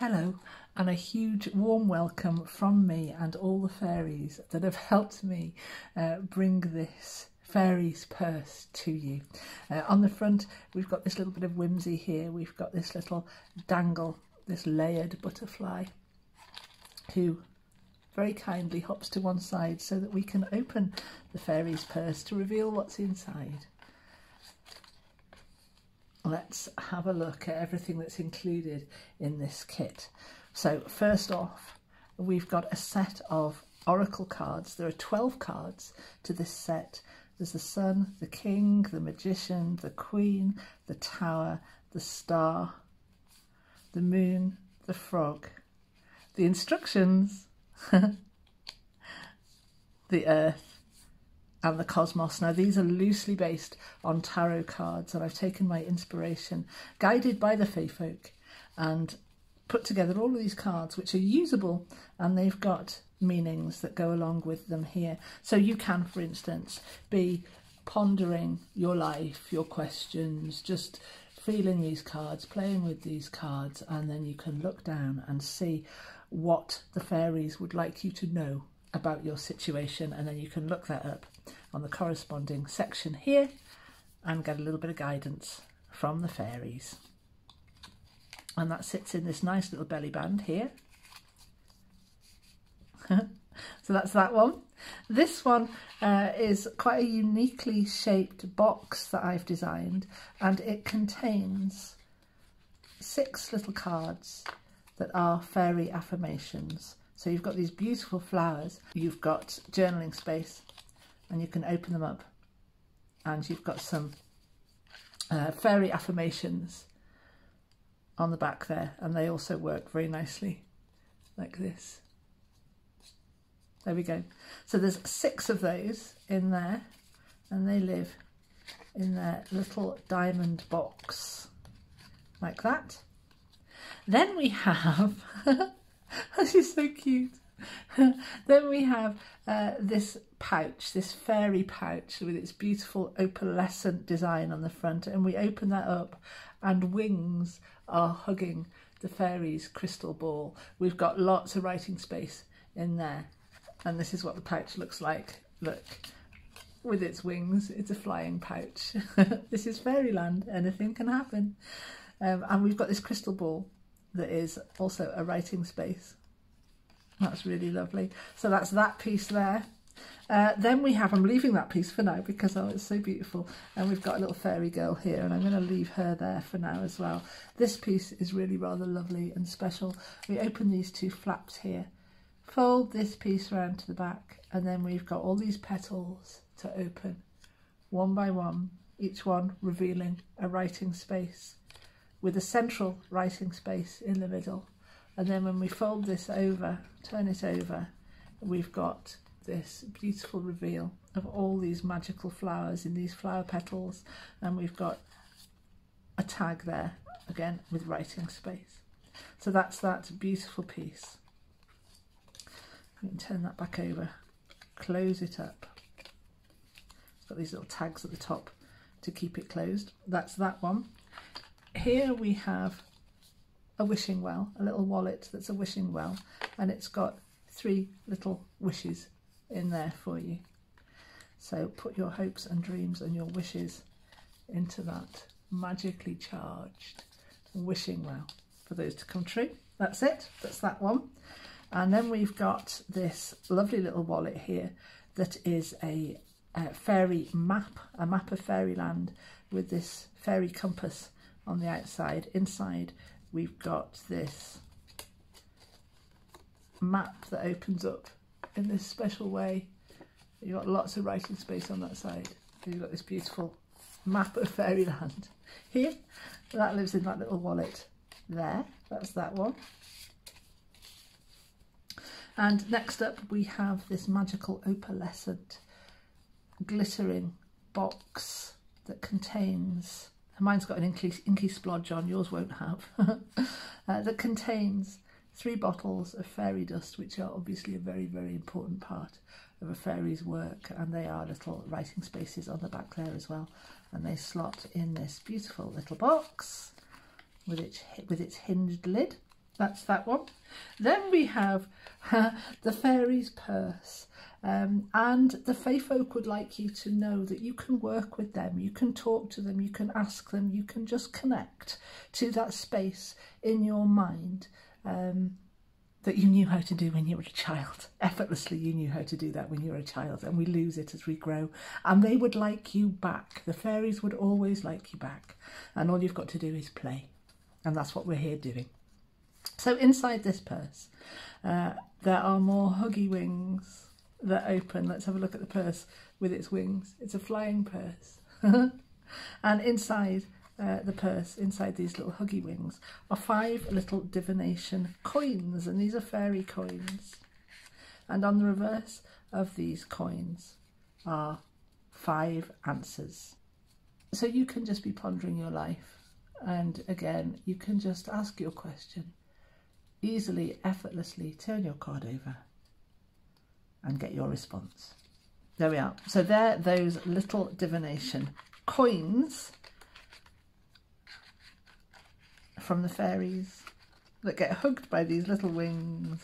Hello, and a huge warm welcome from me and all the fairies that have helped me bring this fairies purse to you. On the front we've got this little bit of whimsy here. We've got this little dangle, this layered butterfly who very kindly hops to one side so that we can open the fairies purse to reveal what's inside. Let's have a look at everything that's included in this kit. So first off, we've got a set of oracle cards. There are 12 cards to this set. There's the Sun, the King, the Magician, the Queen, the Tower, the Star, the Moon, the Frog, the instructions, the Earth, and the Cosmos. Now these are loosely based on tarot cards, and I've taken my inspiration, guided by the Fae folk, and put together all of these cards which are usable, and they've got meanings that go along with them here. So you can, for instance, be pondering your life, your questions, just feeling these cards, playing with these cards, and then you can look down and see what the fairies would like you to know about your situation, and then you can look that up on the corresponding section here and get a little bit of guidance from the fairies. And that sits in this nice little belly band here. So that's that one. This one is quite a uniquely shaped box that I've designed, and it contains 6 little cards that are fairy affirmations. So you've got these beautiful flowers, you've got journaling space, and you can open them up, and you've got some fairy affirmations on the back there, and they also work very nicely like this. There we go. So there's 6 of those in there, and they live in their little diamond box like that. Then we have this is so cute. Then we have this pouch, this fairy pouch with its beautiful opalescent design on the front, and we open that up and wings are hugging the fairies' crystal ball. We've got lots of writing space in there, and this is what the pouch looks like. Look, with its wings, it's a flying pouch. This is fairyland, anything can happen. And we've got this crystal ball that is also a writing space. That's really lovely. So that's that piece there. Then we have, I'm leaving that piece for now because it's so beautiful, and we've got a little fairy girl here, and I'm going to leave her there for now as well. This piece is really rather lovely and special. We open these 2 flaps here, fold this piece around to the back, and then we've got all these petals to open one by one, each one revealing a writing space with a central writing space in the middle. And then when we fold this over, turn it over, we've got this beautiful reveal of all these magical flowers in these flower petals, and we've got a tag there again with writing space. So that's that beautiful piece. We can turn that back over, close it up. It's got these little tags at the top to keep it closed. That's that one. Here we have a wishing well, a little wallet that's a wishing well, and it's got 3 little wishes in there for you. So put your hopes and dreams and your wishes into that magically charged wishing well for those to come true. That's it, that's that one. And then we've got this lovely little wallet here that is a fairy map, a map of fairyland with this fairy compass on the outside. Inside we've got this map that opens up in this special way. You've got lots of writing space on that side. You've got this beautiful map of fairyland here. That lives in that little wallet there. That's that one. And next up we have this magical opalescent glittering box that contains, mine's got an inky splodge on, yours won't have, that contains 3 bottles of fairy dust, which are obviously a very, very important part of a fairy's work, and they are little writing spaces on the back there as well, and they slot in this beautiful little box with its hinged lid. that's that one. Then we have the Fairies purse. And the Fae folk would like you to know that you can work with them, you can talk to them, you can ask them, you can just connect to that space in your mind that you knew how to do when you were a child. Effortlessly you knew how to do that when you were a child, and we lose it as we grow. And they would like you back. The fairies would always like you back. And all you've got to do is play. And that's what we're here doing. So inside this purse, there are more huggy wings that open. Let's have a look at the purse with its wings. It's a flying purse. And inside the purse, inside these little huggy wings, are 5 little divination coins, and these are fairy coins. And on the reverse of these coins are 5 answers. So you can just be pondering your life, and again you can just ask your question easily, effortlessly. Turn your card over and get your response. There we are. So there, those little divination coins from the fairies that get hugged by these little wings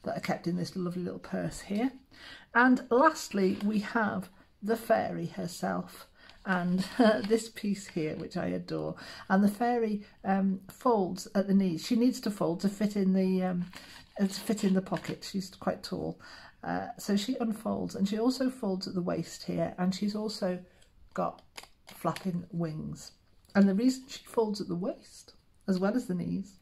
that are kept in this lovely little purse here. And lastly, we have the fairy herself, and this piece here, which I adore. And the fairy folds at the knees. She needs to fold to fit in the pocket. She's quite tall, so she unfolds, and she also folds at the waist here, and she's also got flapping wings. And the reason she folds at the waist as well as the knees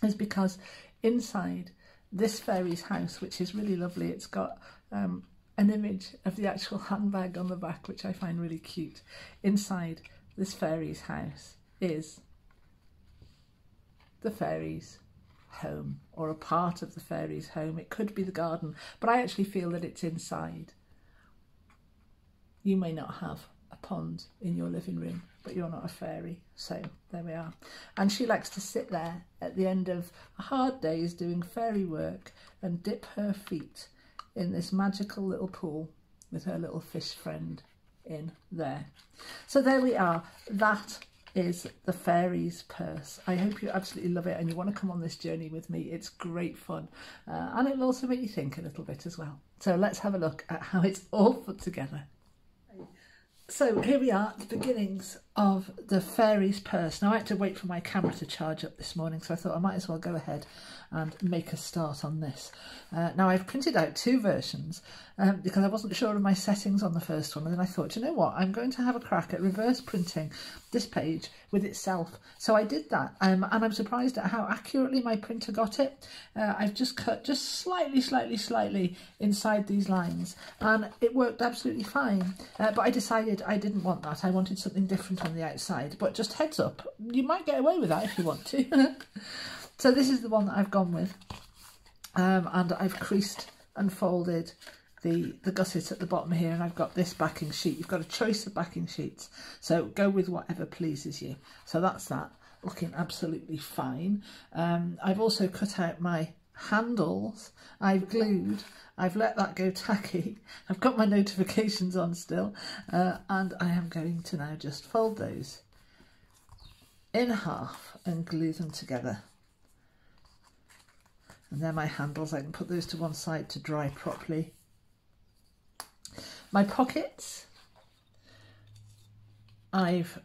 is because inside this fairy's house, which is really lovely, it's got an image of the actual handbag on the back, which I find really cute. Inside this fairy's house is the fairy's home, or a part of the fairy's home. It could be the garden, but I actually feel that it's inside. You may not have a pond in your living room, but you're not a fairy, so there we are. And she likes to sit there at the end of hard days doing fairy work and dip her feet in this magical little pool with her little fish friend in there. So there we are. That is the Fairies purse. I hope you absolutely love it and you want to come on this journey with me. It's great fun, and it'll also make you think a little bit as well. So let's have a look at how it's all put together. So here we are, the beginnings of the Fairies purse. Now I had to wait for my camera to charge up this morning, so I thought I might as well go ahead and make a start on this. Now I've printed out 2 versions because I wasn't sure of my settings on the first one, and then I thought, you know what, I'm going to have a crack at reverse printing this page with itself. So I did that, and I'm surprised at how accurately my printer got it. I've just cut just slightly inside these lines, and it worked absolutely fine, but I decided I didn't want that. I wanted something different on the outside, but just heads up, you might get away with that if you want to. So this is the one that I've gone with, and I've creased and folded the gusset at the bottom here, and I've got this backing sheet. You've got a choice of backing sheets, so go with whatever pleases you. So that's that, looking absolutely fine. I've also cut out my handles. I've glued, I've let that go tacky, I've got my notifications on still, and I am going to now just fold those in half and glue them together. And they're my handles. I can put those to one side to dry properly. My pockets, I've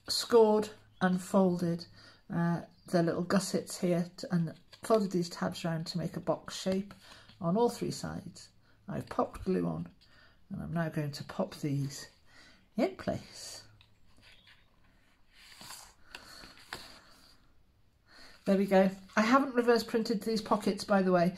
scored and folded the little gussets here and folded these tabs around to make a box shape on all 3 sides. I've popped glue on, and I'm now going to pop these in place. There we go. I haven't reverse printed these pockets, by the way.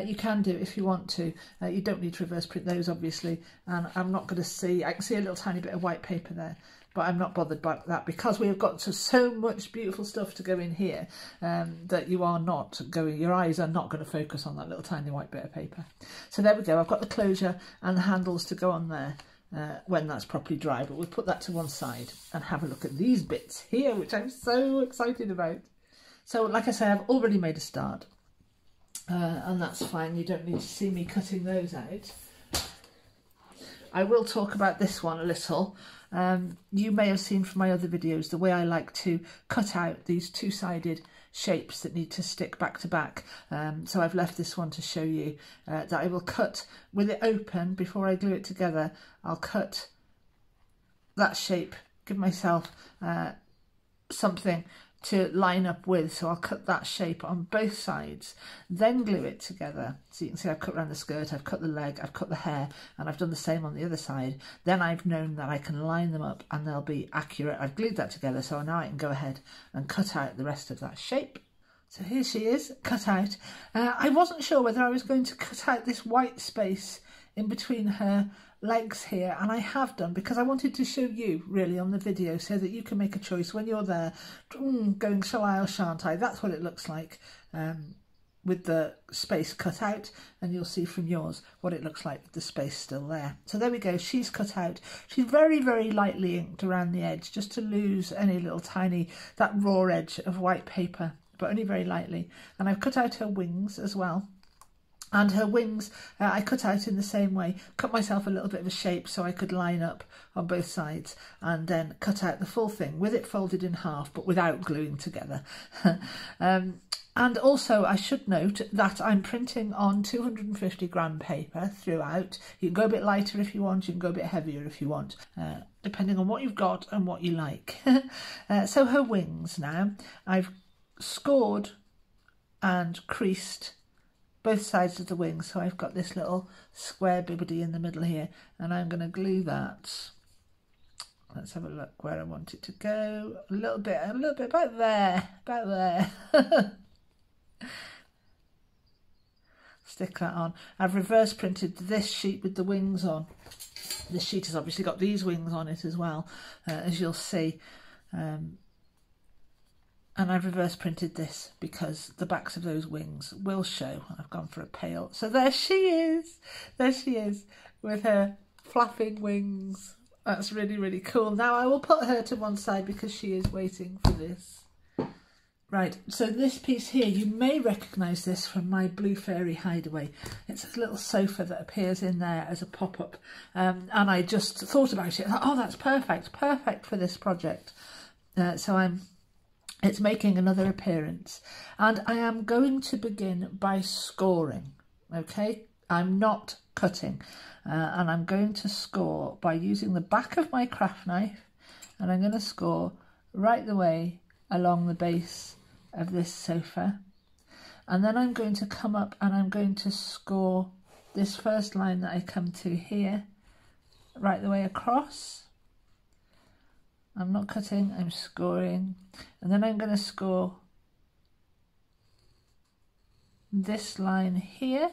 You can do if you want to. You don't need to reverse print those, obviously. And I'm not going to see, I can see a little tiny bit of white paper there, but I'm not bothered by that because we have got so much beautiful stuff to go in here that you are not going, your eyes are not going to focus on that little tiny white bit of paper. So there we go. I've got the closure and the handles to go on there when that's properly dry, but we'll put that to one side and have a look at these bits here, which I'm so excited about. So like I say, I've already made a start, and that's fine. You don't need to see me cutting those out. I will talk about this one a little. You may have seen from my other videos the way I like to cut out these two-sided shapes that need to stick back to back. So I've left this one to show you that I will cut with it open before I glue it together. I'll cut that shape, give myself something to line up with, so I'll cut that shape on both sides, then glue it together. So you can see I've cut around the skirt, I've cut the leg, I've cut the hair, and I've done the same on the other side. Then I've known that I can line them up and they'll be accurate. I've glued that together, so now I can go ahead and cut out the rest of that shape. So here she is, cut out. I wasn't sure whether I was going to cut out this white space in between her legs here, and I have done, because I wanted to show you really on the video so that you can make a choice when you're there going, shall I or shan't I? That's what it looks like with the space cut out, and you'll see from yours what it looks like with the space still there. So there we go, she's cut out. She's very, very lightly inked around the edge just to lose any little tiny, that raw edge of white paper, but only very lightly. And I've cut out her wings as well. And her wings I cut out in the same way, cut myself a little bit of a shape so I could line up on both sides, and then cut out the full thing with it folded in half but without gluing together. And also I should note that I'm printing on 250 gram paper throughout. You can go a bit lighter if you want, you can go a bit heavier if you want, depending on what you've got and what you like. So her wings now, I've scored and creased both sides of the wings, so I've got this little square bibbidi in the middle here, and I'm going to glue that. Let's have a look where I want it to go. A little bit about there. Stick that on. I've reverse printed this sheet with the wings on. This sheet has obviously got these wings on it as well, as you'll see. And I've reverse printed this because the backs of those wings will show. I've gone for a pale. So there she is. There she is with her flapping wings. That's really, really cool. Now I will put her to one side because she is waiting for this. Right, so this piece here, you may recognise this from my Blue Fairy Hideaway. It's a little sofa that appears in there as a pop-up. And I just thought about it. I thought, oh, that's perfect for this project. It's making another appearance, and I am going to begin by scoring, okay? I'm not cutting, and I'm going to score by using the back of my craft knife, and I'm going to score right the way along the base of this sofa, and then I'm going to come up and I'm going to score this first line that I come to here, right the way across. I'm not cutting, I'm scoring, and then I'm going to score this line here,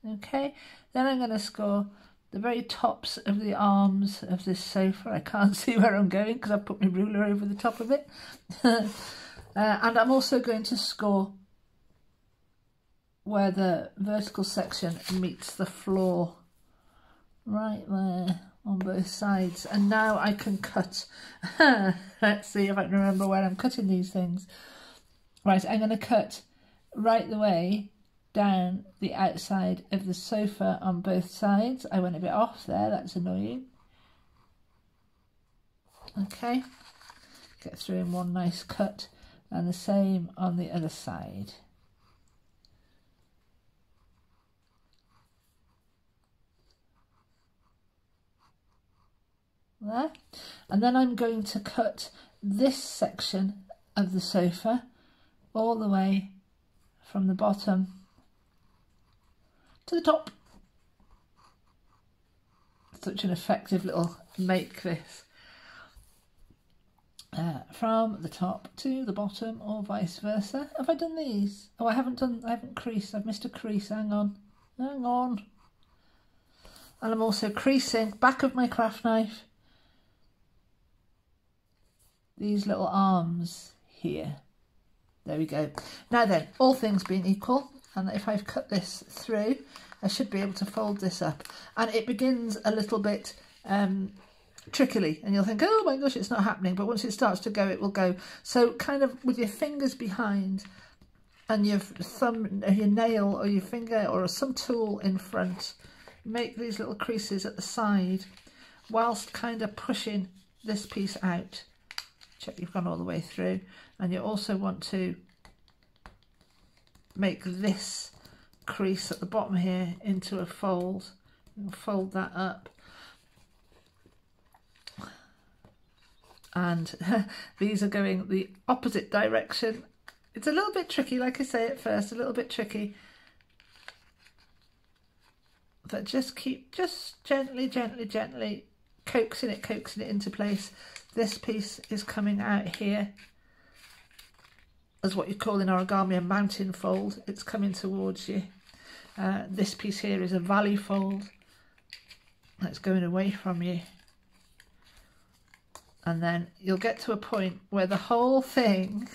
okay? Then I'm going to score the very tops of the arms of this sofa. I can't see where I'm going because I've put my ruler over the top of it. And I'm also going to score where the vertical section meets the floor, right there on both sides. And now I can cut. Let's see if I can remember where I'm cutting these things. Right, I'm going to cut right the way down the outside of the sofa on both sides. I went a bit off there, that's annoying. Okay, get through in one nice cut, and the same on the other side. There, and then I'm going to cut this section of the sofa all the way from the bottom to the top. Such an effective little make this. From the top to the bottom, or vice versa. Have I done these? Oh, I haven't creased. I've missed a crease. Hang on. And I'm also creasing back of my craft knife these little arms here. There we go. Now then, all things being equal, and if I've cut this through, I should be able to fold this up. And it begins a little bit trickily, and you'll think, oh my gosh, it's not happening. But once it starts to go, it will go. So kind of with your fingers behind and your thumb, or your nail, or your finger, or some tool in front, make these little creases at the side whilst kind of pushing this piece out. Check you've gone all the way through, and you also want to make this crease at the bottom here into a fold. And fold that up, and these are going the opposite direction. It's a little bit tricky, like I say at first, a little bit tricky, but just keep gently coaxing it into place. This piece is coming out here as what you call in origami a mountain fold. It's coming towards you. This piece here is a valley fold. It's going away from you. And then you'll get to a point where the whole thing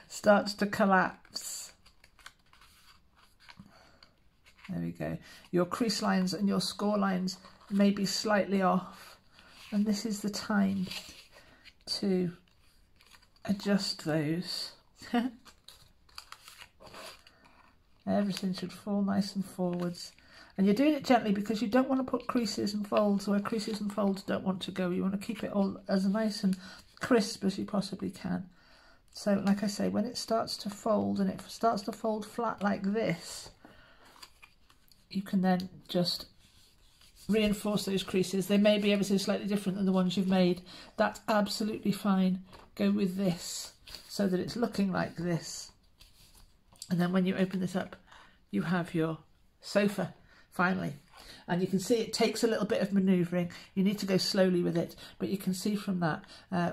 starts to collapse. There we go. Your crease lines and your score lines may be slightly off, and this is the time to adjust those. Everything should fall nice and forwards. And you're doing it gently because you don't want to put creases and folds where creases and folds don't want to go. You want to keep it all as nice and crisp as you possibly can. So like I say, when it starts to fold, and it starts to fold flat like this, you can then just reinforce those creases. They may be ever so slightly different than the ones you've made. That's absolutely fine. Go with this so that it's looking like this. And then when you open this up, you have your sofa. Finally, and you can see it takes a little bit of manoeuvring. You need to go slowly with it, but you can see from that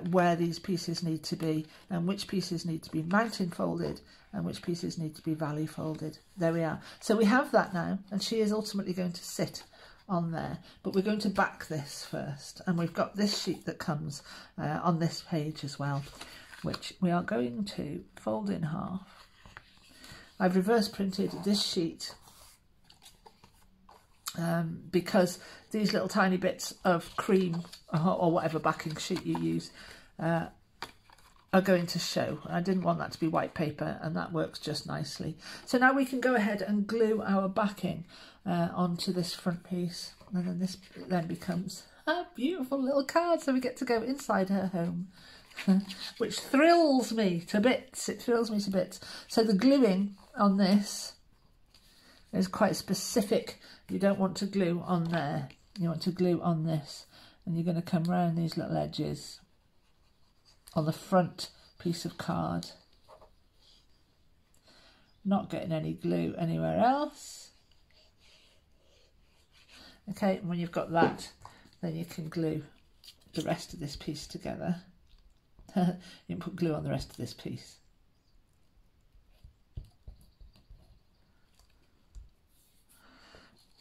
where these pieces need to be, and which pieces need to be mountain folded and which pieces need to be valley folded. There we are. So we have that now, and she is ultimately going to sit on there, but we're going to back this first, and we've got this sheet that comes on this page as well, which we are going to fold in half. I've reverse printed this sheet because these little tiny bits of cream or whatever backing sheet you use are going to show. I didn't want that to be white paper, and that works just nicely. So now we can go ahead and glue our backing onto this front piece, and then this then becomes a beautiful little card, so we get to go inside her home. Which thrills me to bits. It thrills me to bits. So the gluing on this is quite specific. You don't want to glue on there. You want to glue on this. And you're going to come round these little edges on the front piece of card. Not getting any glue anywhere else. Okay, and when you've got that, then you can glue the rest of this piece together. You can put glue on the rest of this piece.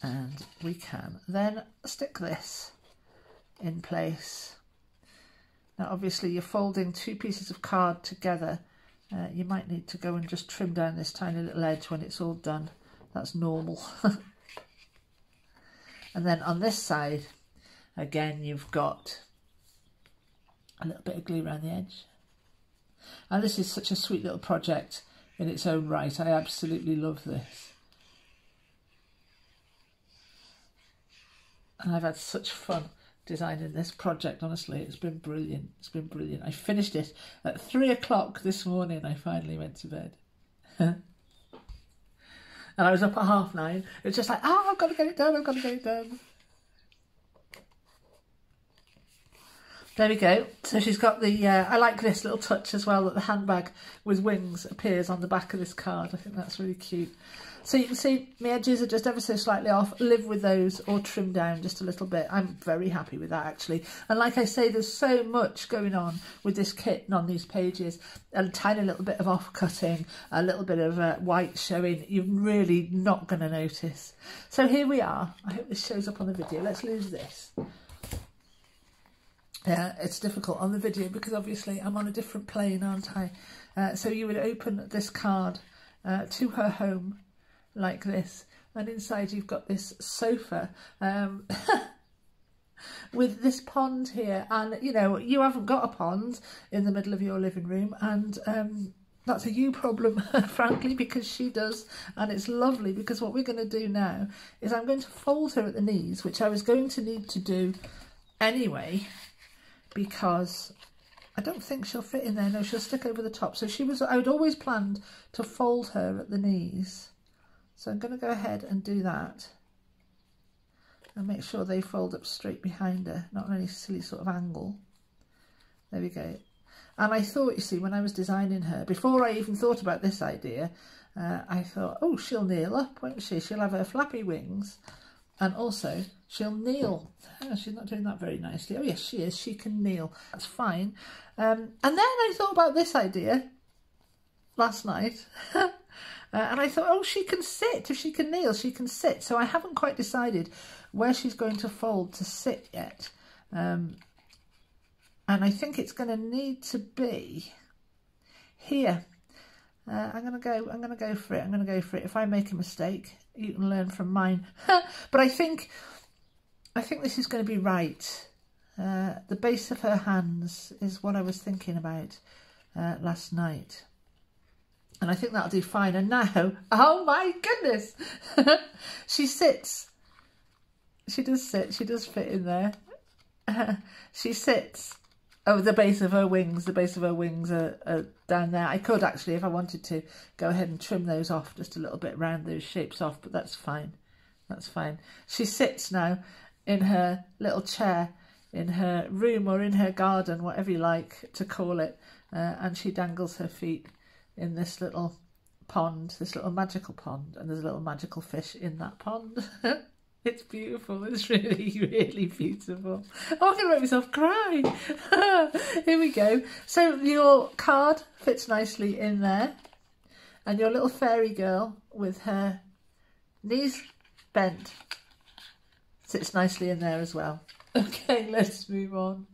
And we can then stick this in place. Now obviously you're folding two pieces of card together. You might need to go and just trim down this tiny little edge when it's all done. That's normal. And then on this side, again, you've got a little bit of glue around the edge. And this is such a sweet little project in its own right. I absolutely love this. And I've had such fun designing this project, honestly. It's been brilliant. It's been brilliant. I finished it at 3 o'clock this morning. I finally went to bed. And I was up at 9:30. It was just like, oh, I've got to get it done. I've got to get it done. There we go. So she's got the, I like this little touch as well, that the handbag with wings appears on the back of this card. I think that's really cute. So you can see my edges are just ever so slightly off. Live with those or trim down just a little bit. I'm very happy with that actually. And like I say, there's so much going on with this kit and on these pages. A tiny little bit of off-cutting, a little bit of white showing. You're really not going to notice. So here we are. I hope this shows up on the video. Let's lose this. Yeah, it's difficult on the video because obviously I'm on a different plane, aren't I? So you would open this card to her home like this, and inside you've got this sofa with this pond here, and you know, you haven't got a pond in the middle of your living room, and that's a you problem, frankly, because she does, and it's lovely, because what we're going to do now is I'm going to fold her at the knees, which I was going to need to do anyway, because I don't think she'll fit in there. No, she'll stick over the top. So I would always planned to fold her at the knees. So I'm going to go ahead and do that. And make sure they fold up straight behind her, not on any silly sort of angle. There we go. And I thought, you see, when I was designing her, before I even thought about this idea, I thought, oh, she'll kneel up, won't she? She'll have her flappy wings. And also, she'll kneel. Oh, she's not doing that very nicely. Oh, yes, she is. She can kneel. That's fine. And then I thought about this idea last night. And I thought, oh, she can sit. If she can kneel, she can sit. So I haven't quite decided where she's going to fold to sit yet. And I think it's going to need to be here. I'm going to go for it. I'm going to go for it. If I make a mistake, you can learn from mine. But I think this is going to be right. The base of her hands is what I was thinking about last night. And I think that'll do fine. And now, oh my goodness, she sits. She does sit. She does fit in there. She sits. Oh, the base of her wings. The base of her wings are down there. I could actually, if I wanted to, go ahead and trim those off just a little bit, round those shapes off, but that's fine. That's fine. She sits now in her little chair in her room or in her garden, whatever you like to call it, and she dangles her feet in this little pond, this little magical pond, and there's a little magical fish in that pond. It's beautiful. It's really, really beautiful. Oh, I'm going to make myself cry. Here we go. So your card fits nicely in there. And your little fairy girl with her knees bent sits nicely in there as well. Okay, let's move on.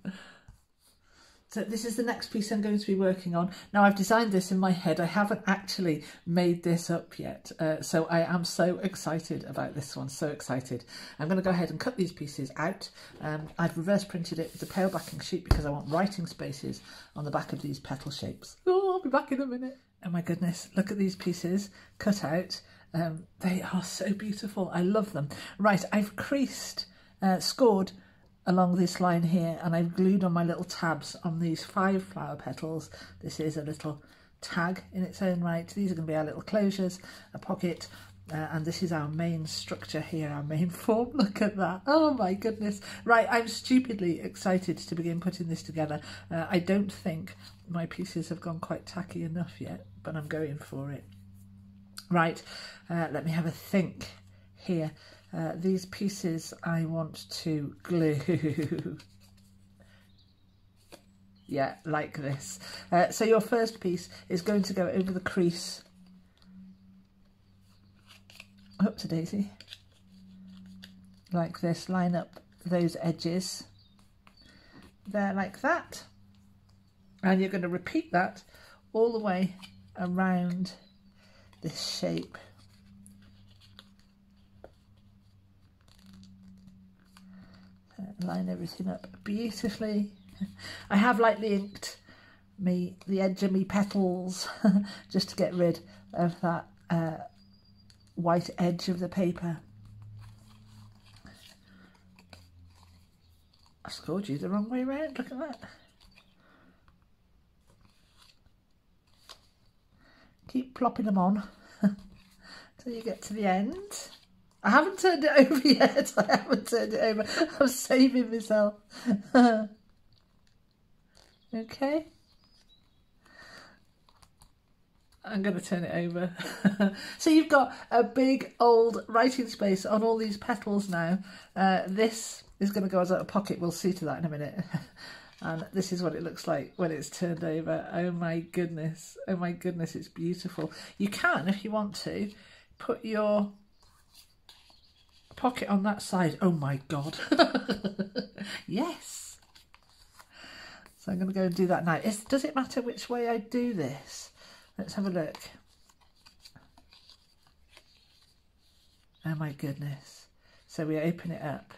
So this is the next piece I'm going to be working on. Now, I've designed this in my head. I haven't actually made this up yet. So I am so excited about this one, so excited. I'm going to go ahead and cut these pieces out. I've reverse printed it with a pale backing sheet because I want writing spaces on the back of these petal shapes. Oh, I'll be back in a minute. Oh my goodness, look at these pieces cut out. They are so beautiful. I love them. Right, I've creased, scored along this line here, and I've glued on my little tabs on these 5 flower petals. This is a little tag in its own right. These are going to be our little closures, a pocket, and this is our main structure here, our main form. Look at that. Oh my goodness. Right, I'm stupidly excited to begin putting this together. I don't think my pieces have gone quite tacky enough yet, but I'm going for it. Right, let me have a think here. These pieces I want to glue. Yeah, like this. So your first piece is going to go over the crease. Up to Daisy. Like this. Line up those edges. There, like that. And you're going to repeat that all the way around this shape. Line everything up beautifully. I have lightly inked the edge of me petals just to get rid of that white edge of the paper. I scored you the wrong way round, look at that. Keep plopping them on till you get to the end. I haven't turned it over yet. I haven't turned it over. I'm saving myself. Okay. I'm going to turn it over. So you've got a big old writing space on all these petals now. This is going to go as a pocket. We'll see to that in a minute. And this is what it looks like when it's turned over. Oh my goodness. Oh my goodness, it's beautiful. You can, if you want to, put your pocket on that side. Oh my God. Yes. So I'm going to go and do that now. Does it matter which way I do this? Let's have a look. Oh my goodness. So we open it up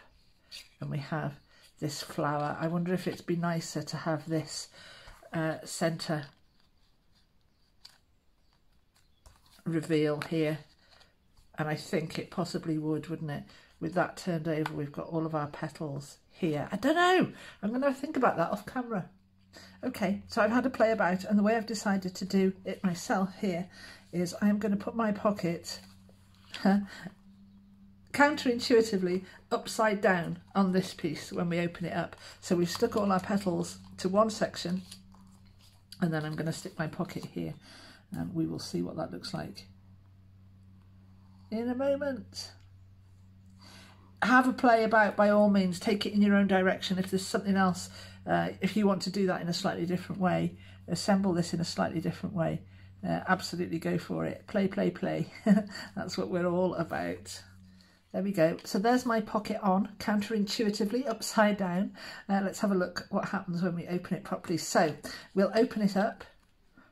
and we have this flower. I wonder if it'd be nicer to have this centre reveal here, and I think it possibly would, wouldn't it? With that turned over, we've got all of our petals here. I don't know. I'm going to think about that off camera. Okay, so I've had a play about, and the way I've decided to do it myself here is I'm going to put my pocket counterintuitively upside down on this piece when we open it up. So we've stuck all our petals to one section, and then I'm going to stick my pocket here, and we will see what that looks like in a moment. Have a play about, by all means. Take it in your own direction. If there's something else, if you want to do that in a slightly different way, assemble this in a slightly different way, absolutely go for it. Play, play, play. That's what we're all about. There we go. So there's my pocket on, counterintuitively, upside down. Let's have a look what happens when we open it properly. So we'll open it up,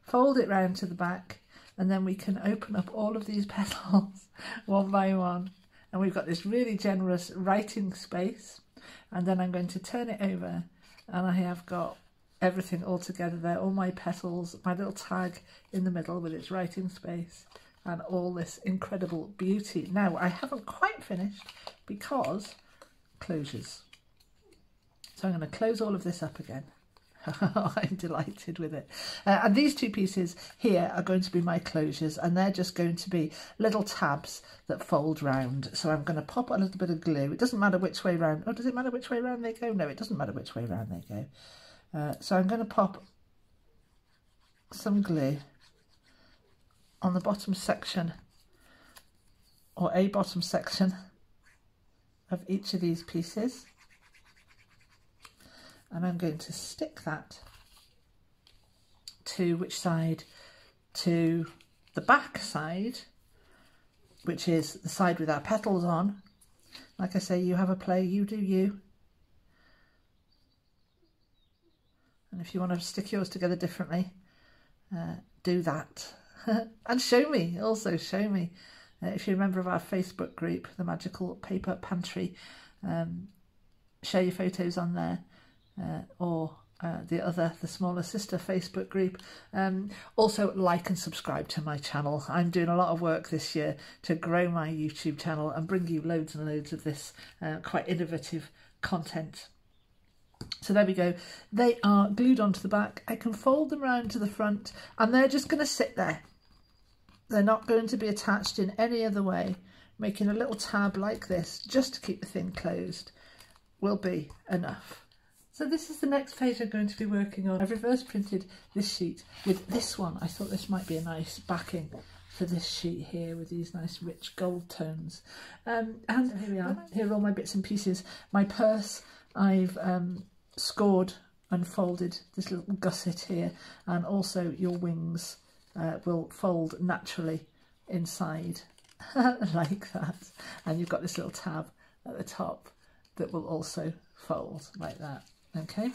fold it round to the back, and then we can open up all of these petals one by one. And we've got this really generous writing space. And then I'm going to turn it over, and I have got everything all together there, all my petals, my little tag in the middle with its writing space, and all this incredible beauty. Now, I haven't quite finished because closures. So I'm going to close all of this up again. I'm delighted with it. And these two pieces here are going to be my closures, and they're just going to be little tabs that fold round. So I'm going to pop a little bit of glue. It doesn't matter which way round. Oh, does it matter which way round they go? No, it doesn't matter which way round they go. So I'm going to pop some glue on the bottom section, or a bottom section of each of these pieces. And I'm going to stick that to which side? To the back side, which is the side with our petals on. Like I say, you have a play, you do you. And if you want to stick yours together differently, do that. And show me, also show me. If you're a member of our Facebook group, the Magical Paper Pantry, share your photos on there. Or the smaller sister Facebook group. Also like and subscribe to my channel. I'm doing a lot of work this year to grow my YouTube channel and bring you loads and loads of this quite innovative content. So there we go. They are glued onto the back. I can fold them round to the front, and they're just going to sit there. They're not going to be attached in any other way. Making a little tab like this just to keep the thing closed will be enough. So this is the next page I'm going to be working on. I've reverse printed this sheet with this one. I thought this might be a nice backing for this sheet here with these nice rich gold tones. And here we are. Here are all my bits and pieces. My purse, I've scored and folded this little gusset here, and also your wings will fold naturally inside like that. And you've got this little tab at the top that will also fold like that. Okay,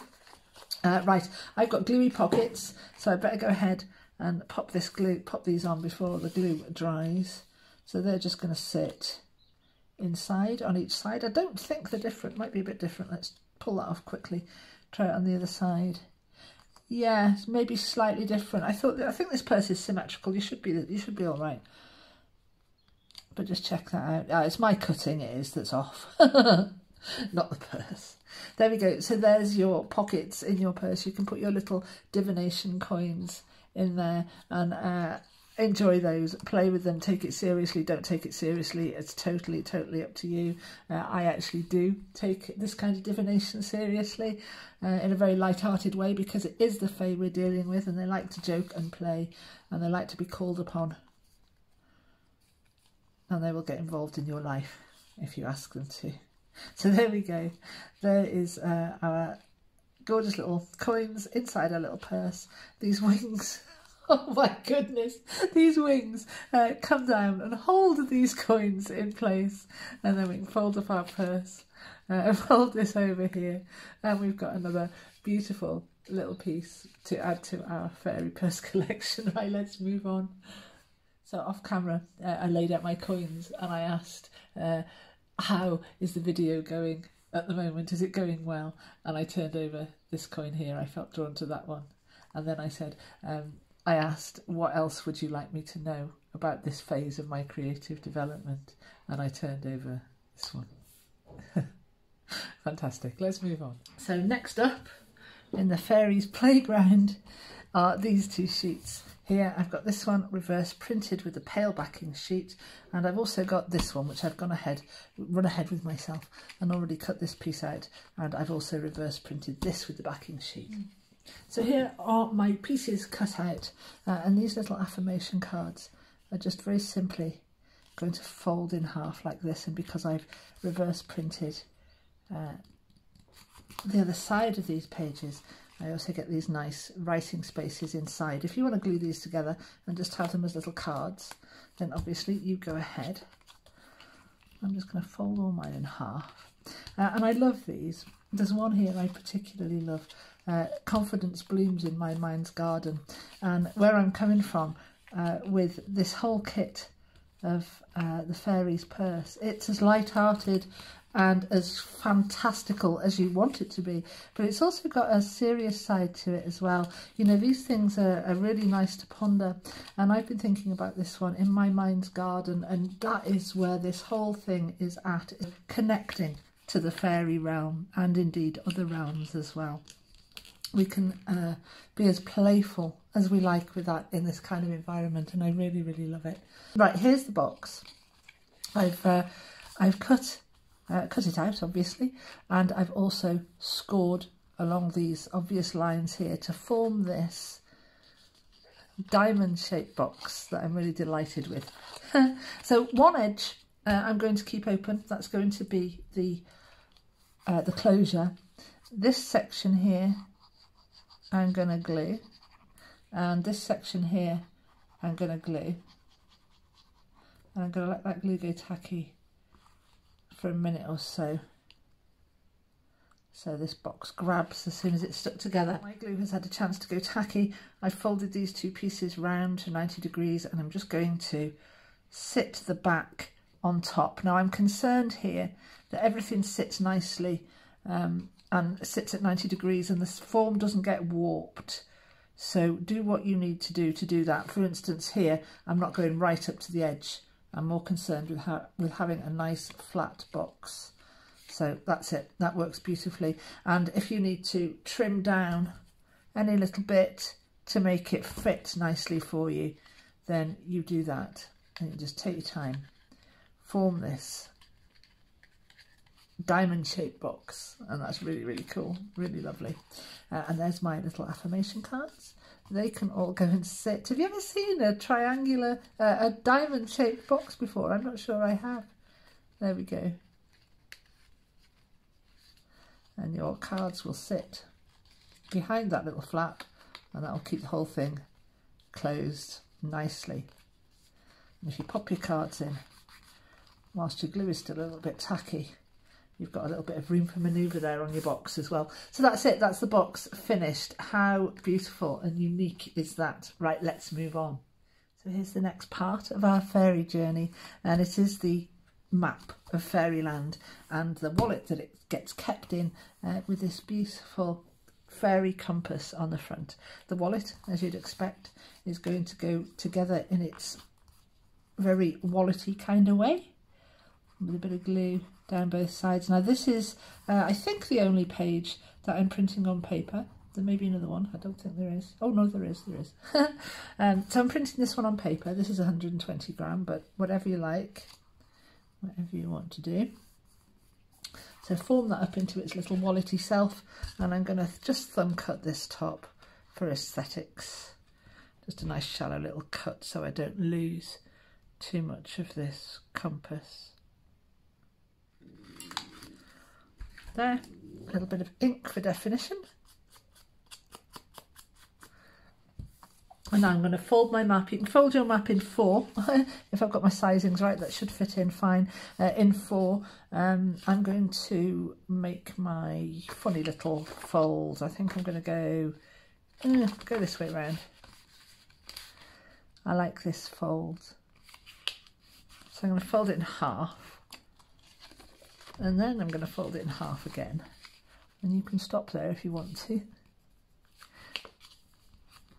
right, I've got gluey pockets, so I better go ahead and pop these on before the glue dries. So they're just going to sit inside on each side. I don't think they're different, might be a bit different. Let's pull that off quickly. Try it on the other side. Yeah, maybe slightly different. I think this purse is symmetrical. You should be all right. But just check that out. It's my cutting, it is, that's off. Not the purse. There we go. So there's your pockets in your purse. You can put your little divination coins in there and enjoy those. Play with them. Take it seriously. Don't take it seriously. It's totally up to you. I actually do take this kind of divination seriously in a very light-hearted way, because it is the Fae we're dealing with, and they like to joke and play, and they like to be called upon, and they will get involved in your life if you ask them to. So there we go. There is our gorgeous little coins inside our little purse. These wings, oh my goodness, these wings come down and hold these coins in place, and then we can fold up our purse and fold this over here, and we've got another beautiful little piece to add to our fairy purse collection. Right, let's move on. So off camera, I laid out my coins and I asked, how is the video going at the moment? Is it going well? And I turned over this coin here. I felt drawn to that one. And then I said, I asked, what else would you like me to know about this phase of my creative development, and I turned over this one. Fantastic. Let's move on. So next up in the Fairies playground are these two sheets. Here I've got this one reverse printed with the pale backing sheet, and I've also got this one which I've run ahead with myself and already cut this piece out, and I've also reverse printed this with the backing sheet. So here are my pieces cut out, and these little affirmation cards are just very simply going to fold in half like this, and because I've reverse printed the other side of these pages, I also get these nice writing spaces inside. If you want to glue these together and just have them as little cards, then obviously you go ahead. I'm just going to fold all mine in half. And I love these. There's one here I particularly love. Confidence blooms in my mind's garden. And where I'm coming from with this whole kit of the Fairies purse, it's as light-hearted and as fantastical as you want it to be, but it's also got a serious side to it as well. You know, these things are really nice to ponder, and I've been thinking about this one in my mind's garden, and that is where this whole thing is at, connecting to the fairy realm and indeed other realms as well. We can be as playful as we like with that in this kind of environment, and I really, really love it. Right, here's the box. I've cut it out, obviously, and I've also scored along these obvious lines here to form this diamond-shaped box that I'm really delighted with. So one edge I'm going to keep open. That's going to be the closure. This section here I'm going to glue, and this section here I'm going to glue, and I'm going to let that glue go tacky for a minute or so, so this box grabs as soon as it's stuck together. My glue has had a chance to go tacky. I've folded these two pieces round to 90 degrees, and I'm just going to sit the back on top. Now I'm concerned here that everything sits nicely and sits at 90 degrees and the form doesn't get warped. So do what you need to do that. For instance, here I'm not going right up to the edge. I'm more concerned with having a nice flat box. So that's it, that works beautifully. And if you need to trim down any little bit to make it fit nicely for you, then you do that. And you just take your time, form this diamond-shaped box, and that's really, really cool, really lovely. And there's my little affirmation cards. They can all go and sit. Have you ever seen a triangular, a diamond-shaped box before? I'm not sure I have. There we go. And your cards will sit behind that little flap, and that will keep the whole thing closed nicely. And if you pop your cards in, whilst your glue is still a little bit tacky, you've got a little bit of room for manoeuvre there on your box as well. So that's it, that's the box finished. How beautiful and unique is that? Right, let's move on. So here's the next part of our fairy journey, and it is the map of Fairyland and the wallet that it gets kept in with this beautiful fairy compass on the front. The wallet, as you'd expect, is going to go together in its very wallety kind of way, with a bit of glue down both sides. Now this is, I think, the only page that I'm printing on paper. There may be another one, I don't think there is. Oh no, there is. So I'm printing this one on paper. This is 120 gram, but whatever you like, whatever you want to do. So form that up into its little wallety self, and I'm going to just thumb cut this top for aesthetics. Just a nice shallow little cut so I don't lose too much of this compass. There, a little bit of ink for definition. And now I'm going to fold my map. You can fold your map in 4. If I've got my sizings right, that should fit in fine. In 4, I'm going to make my funny little folds. I think I'm going to go this way around. I like this fold. So I'm going to fold it in half. And then I'm going to fold it in half again. And you can stop there if you want to.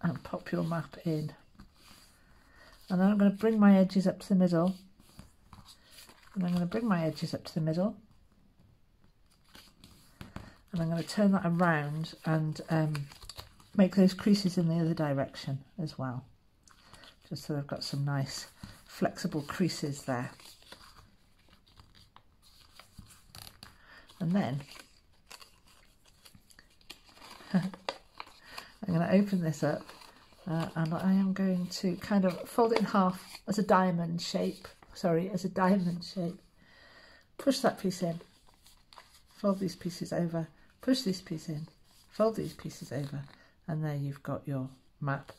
And pop your map in. And then I'm going to bring my edges up to the middle. And I'm going to bring my edges up to the middle. And I'm going to turn that around and make those creases in the other direction as well. Just so I've got some nice flexible creases there. And then I'm going to open this up and I am going to kind of fold it in half as a diamond shape. Sorry, as a diamond shape. Push that piece in, fold these pieces over, push this piece in, fold these pieces over, and there you've got your map,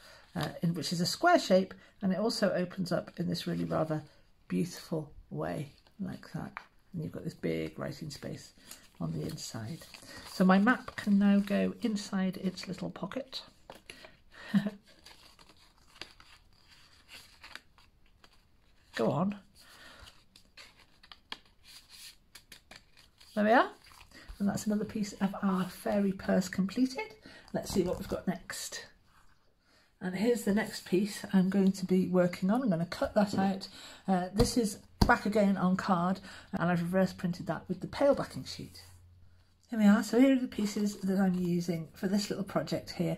which is a square shape, and it also opens up in this really rather beautiful way, like that. And you've got this big writing space on the inside. So my map can now go inside its little pocket. Go on. There we are. And that's another piece of our fairy purse completed. Let's see what we've got next. And here's the next piece I'm going to be working on. I'm going to cut that out. This is back again on card, and I've reverse printed that with the pale backing sheet. Here we are. So here are the pieces that I'm using for this little project here.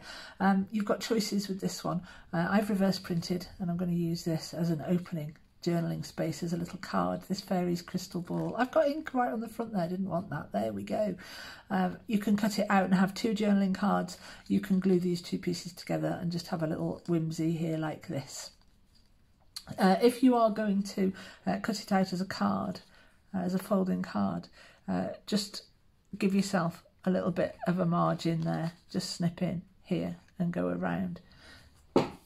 You've got choices with this one. I've reverse printed, and I'm going to use this as an opening journaling space, as a little card, this Fairies crystal ball. I've got ink right on the front there, I didn't want that. There we go. You can cut it out and have two journaling cards. You can glue these two pieces together and just have a little whimsy here like this. If you are going to cut it out as a card, as a folding card, just give yourself a little bit of a margin there. Just snip in here and go around.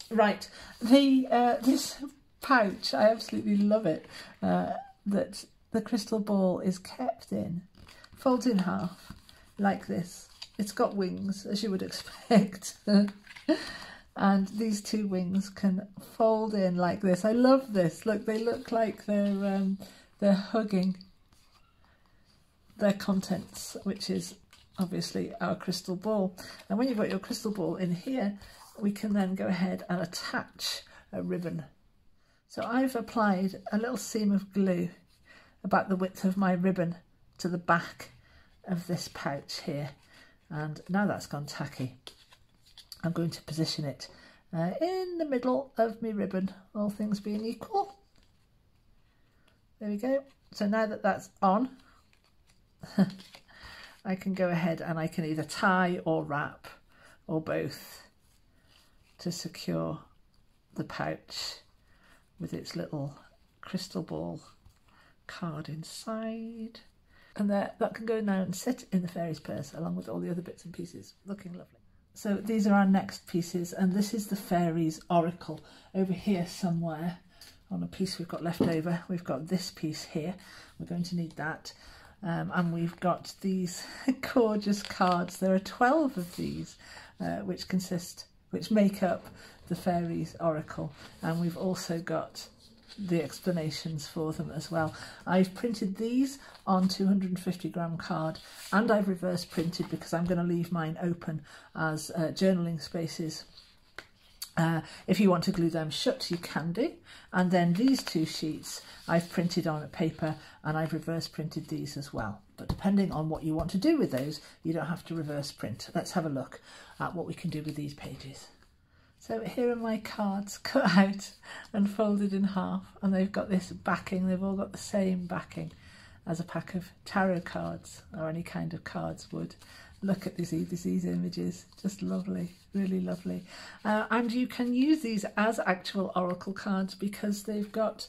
Right, this pouch, I absolutely love it, that the crystal ball is kept in. Folds in half like this. It's got wings, as you would expect. And these two wings can fold in like this. I love this. Look, they look like they're hugging their contents, which is obviously our crystal ball. And when you've got your crystal ball in here, we can then go ahead and attach a ribbon. So I've applied a little seam of glue about the width of my ribbon to the back of this pouch here. And now that's gone tacky, I'm going to position it in the middle of my ribbon, all things being equal. There we go. So now that that's on, I can go ahead and I can either tie or wrap or both to secure the pouch with its little crystal ball card inside. And that can go now and sit in the Fairies purse along with all the other bits and pieces. Looking lovely. So these are our next pieces, and this is the Fairies Oracle over here somewhere on a piece we've got left over. We've got this piece here. We're going to need that. And we've got these gorgeous cards. There are 12 of these, which make up the Fairies Oracle, and we've also got the explanations for them as well. I've printed these on 250-gram card, and I've reverse printed because I'm going to leave mine open as journaling spaces. If you want to glue them shut, you can do. And then these two sheets I've printed on paper, and I've reverse printed these as well. But depending on what you want to do with those, you don't have to reverse print. Let's have a look at what we can do with these pages. So here are my cards cut out and folded in half, and they've got this backing. They've all got the same backing as a pack of tarot cards or any kind of cards would. Look at these images, just lovely, really lovely. And you can use these as actual oracle cards because they've got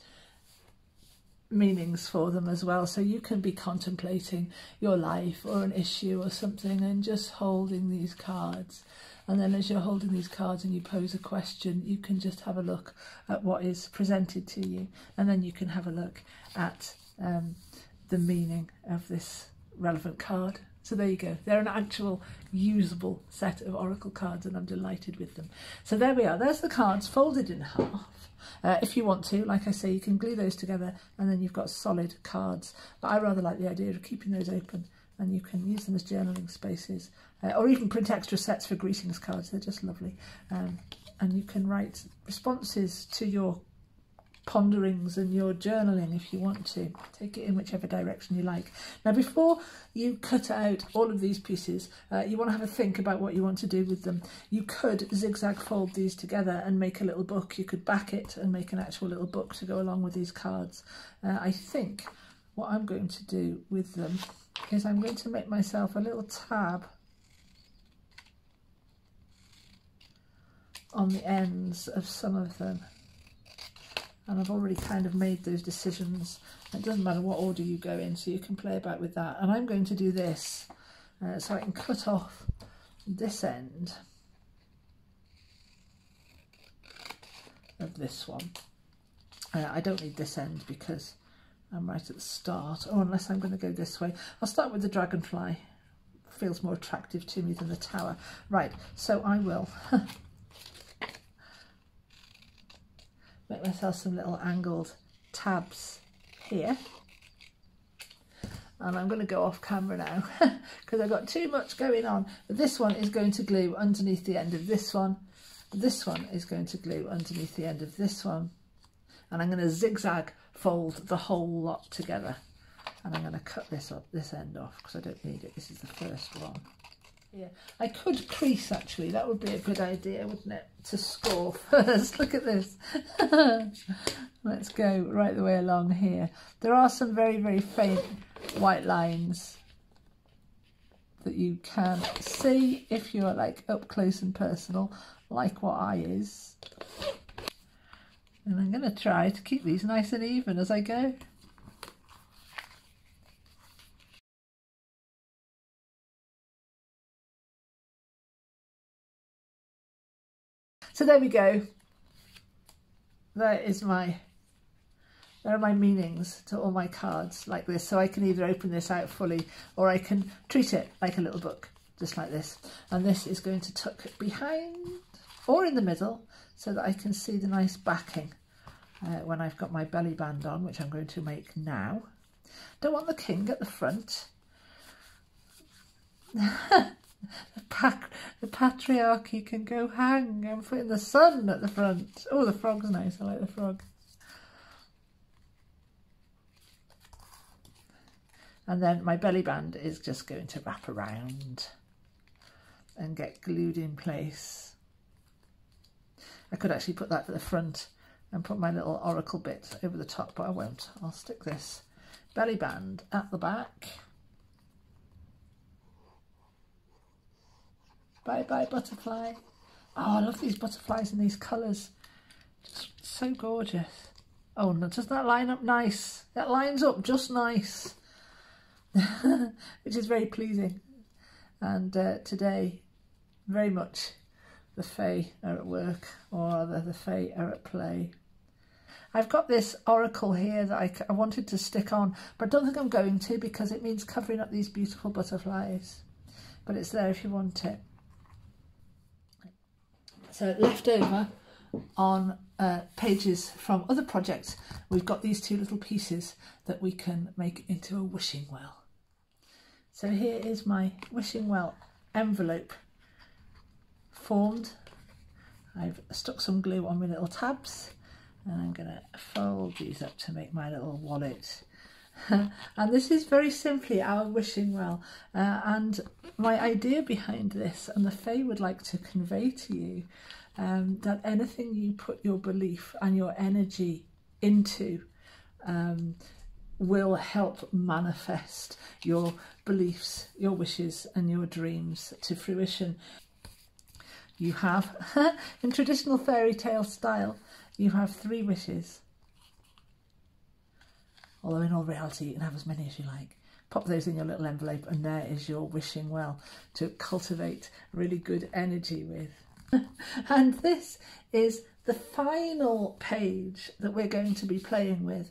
meanings for them as well. So you can be contemplating your life or an issue or something and just holding these cards. And then as you're holding these cards and you pose a question, you can just have a look at what is presented to you. And then you can have a look at the meaning of this relevant card. So there you go. They're an actual usable set of oracle cards, and I'm delighted with them. So there we are. There's the cards folded in half. If you want to, like I say, you can glue those together and then you've got solid cards. But I rather like the idea of keeping those open, and you can use them as journaling spaces, or even print extra sets for greetings cards. They're just lovely. And you can write responses to your ponderings and your journaling if you want to. Take it in whichever direction you like. Now, before you cut out all of these pieces, you want to have a think about what you want to do with them. You could zigzag fold these together and make a little book. You could back it and make an actual little book to go along with these cards. I think what I'm going to do with them is I'm going to make myself a little tab on the ends of some of them. And I've already kind of made those decisions. It doesn't matter what order you go in, so you can play about with that. And I'm going to do this so I can cut off this end of this one. I don't need this end because I'm right at the start, or unless I'm going to go this way. I'll start with the dragonfly. Feels more attractive to me than the tower. Right, so I will make myself some little angled tabs here. And I'm going to go off camera now because I've got too much going on. But this one is going to glue underneath the end of this one. This one is going to glue underneath the end of this one. And I'm going to zigzag fold the whole lot together. And I'm going to cut this end off because I don't need it. This is the first one. Yeah, I could crease actually. That would be a good idea, wouldn't it? To score first. Look at this. Let's go right the way along here. There are some very, very faint white lines that you can see if you're like up close and personal, like what I is. And I'm going to try to keep these nice and even as I go. So there we go. There are my meanings to all my cards like this. So I can either open this out fully or I can treat it like a little book, just like this. And this is going to tuck behind or in the middle so that I can see the nice backing when I've got my belly band on, which I'm going to make now. Don't want the king at the front. The patriarchy can go hang. I'm putting the sun at the front. Oh, the frog's nice. I like the frog. And then my belly band is just going to wrap around and get glued in place. I could actually put that at the front and put my little oracle bit over the top, but I won't. I'll stick this belly band at the back. Bye bye butterfly. Oh, I love these butterflies in these colours. Just so gorgeous. Oh, no, doesn't that line up nice? That lines up just nice. Which is very pleasing. And today, very much the Fae are at work, or rather the Fae are at play. I've got this oracle here that I wanted to stick on, but I don't think I'm going to because it means covering up these beautiful butterflies. But it's there if you want it. So left over on pages from other projects, we've got these two little pieces that we can make into a wishing well. So here is my wishing well envelope formed. I've stuck some glue on my little tabs and I'm going to fold these up to make my little wallet. And this is very simply our wishing well, and my idea behind this, and the Fae would like to convey to you that anything you put your belief and your energy into will help manifest your beliefs, your wishes and your dreams to fruition. You have, in traditional fairy tale style, you have 3 wishes. Although in all reality, you can have as many as you like. Pop those in your little envelope and there is your wishing well to cultivate really good energy with. And this is the final page that we're going to be playing with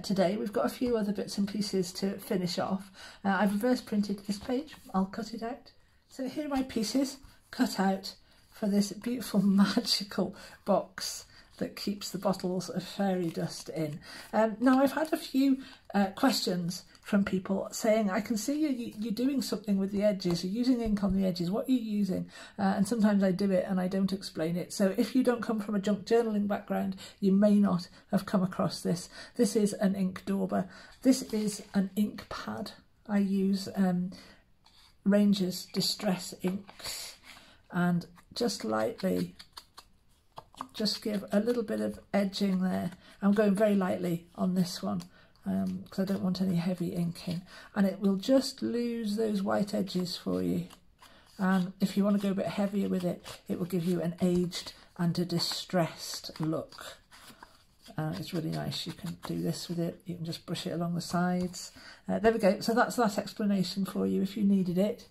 today. We've got a few other bits and pieces to finish off. I've reverse printed this page. I'll cut it out. So here are my pieces cut out for this beautiful magical box that keeps the bottles of fairy dust in. Now I've had a few questions from people saying, I can see you're doing something with the edges, you're using ink on the edges, what are you using? And sometimes I do it and I don't explain it. So if you don't come from a junk journaling background, you may not have come across this. This is an ink dauber. This is an ink pad. I use Ranger's Distress inks, and just lightly, just give a little bit of edging there. I'm going very lightly on this one because I don't want any heavy inking, and it will just lose those white edges for you. And if you want to go a bit heavier with it, it will give you an aged and a distressed look. It's really nice. You can do this with it. You can just brush it along the sides. There we go. So that's that explanation for you if you needed it.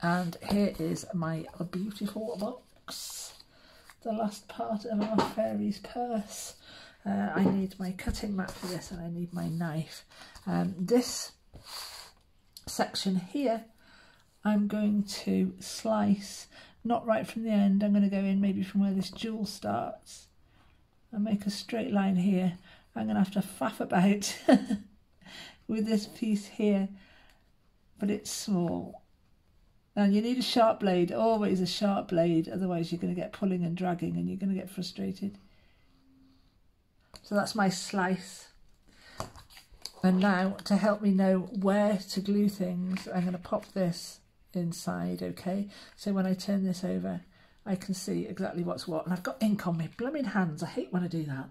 And here is my beautiful box. The last part of our Fairies purse. I need my cutting mat for this, and I need my knife. This section here, I'm going to slice, not right from the end. I'm going to go in maybe from where this jewel starts and make a straight line here. I'm going to have to faff about with this piece here, but it's small. And you need a sharp blade, always a sharp blade, otherwise you're going to get pulling and dragging and you're going to get frustrated. So that's my slice. And now, to help me know where to glue things, I'm going to pop this inside, okay? So when I turn this over, I can see exactly what's what. And I've got ink on my blooming hands. I hate when I do that.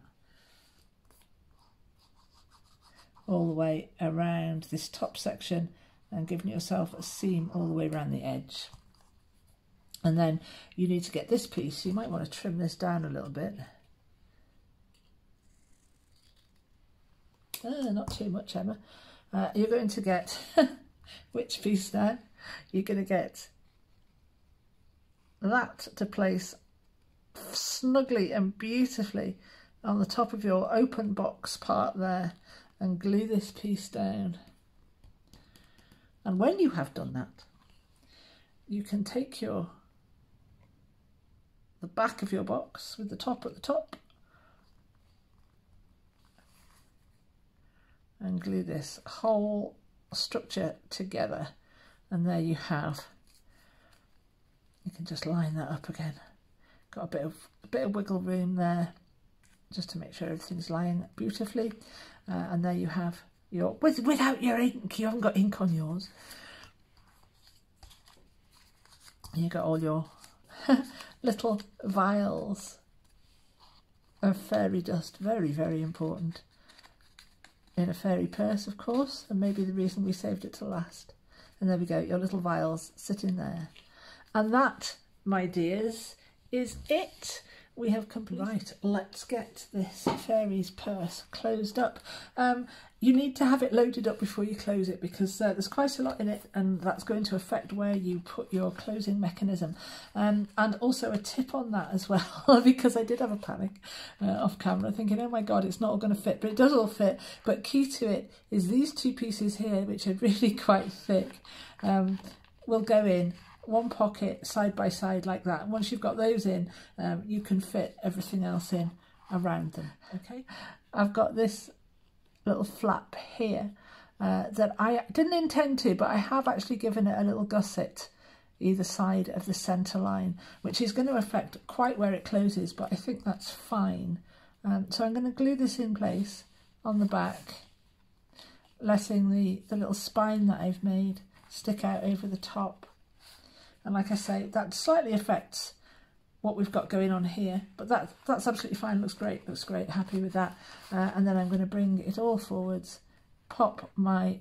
All the way around this top section, and giving yourself a seam all the way around the edge. And then you need to get this piece. You might want to trim this down a little bit. Not too much, Emma. You're going to get, which piece now? You're going to get that to place snugly and beautifully on the top of your open box part there, and glue this piece down. And when you have done that, you can take the back of your box with the top at the top and glue this whole structure together. And there you have. You can just line that up again. Got a bit of wiggle room there, just to make sure everything's lying beautifully. And there you have your, without your ink. You haven't got ink on yours. You got all your little vials of fairy dust. Very, very important in a fairy purse, of course, and maybe the reason we saved it to last. And there we go, your little vials sitting there. And that, my dears, is it. We have completed. Right, let's get this Fairies purse closed up. You need to have it loaded up before you close it, because there's quite a lot in it, and that's going to affect where you put your closing mechanism. And also a tip on that as well, because I did have a panic off camera thinking, oh my God, it's not all going to fit, but it does all fit. But key to it is these two pieces here, which are really quite thick, will go in one pocket side by side like that. And once you've got those in, you can fit everything else in around them. Okay, I've got this little flap here that I didn't intend to, but I have actually given it a little gusset either side of the centre line, which is going to affect quite where it closes, but I think that's fine. So I'm going to glue this in place on the back, letting the little spine that I've made stick out over the top. And like I say, that slightly affects what we've got going on here, but that's absolutely fine. Looks great, happy with that. And then I'm going to bring it all forwards, pop my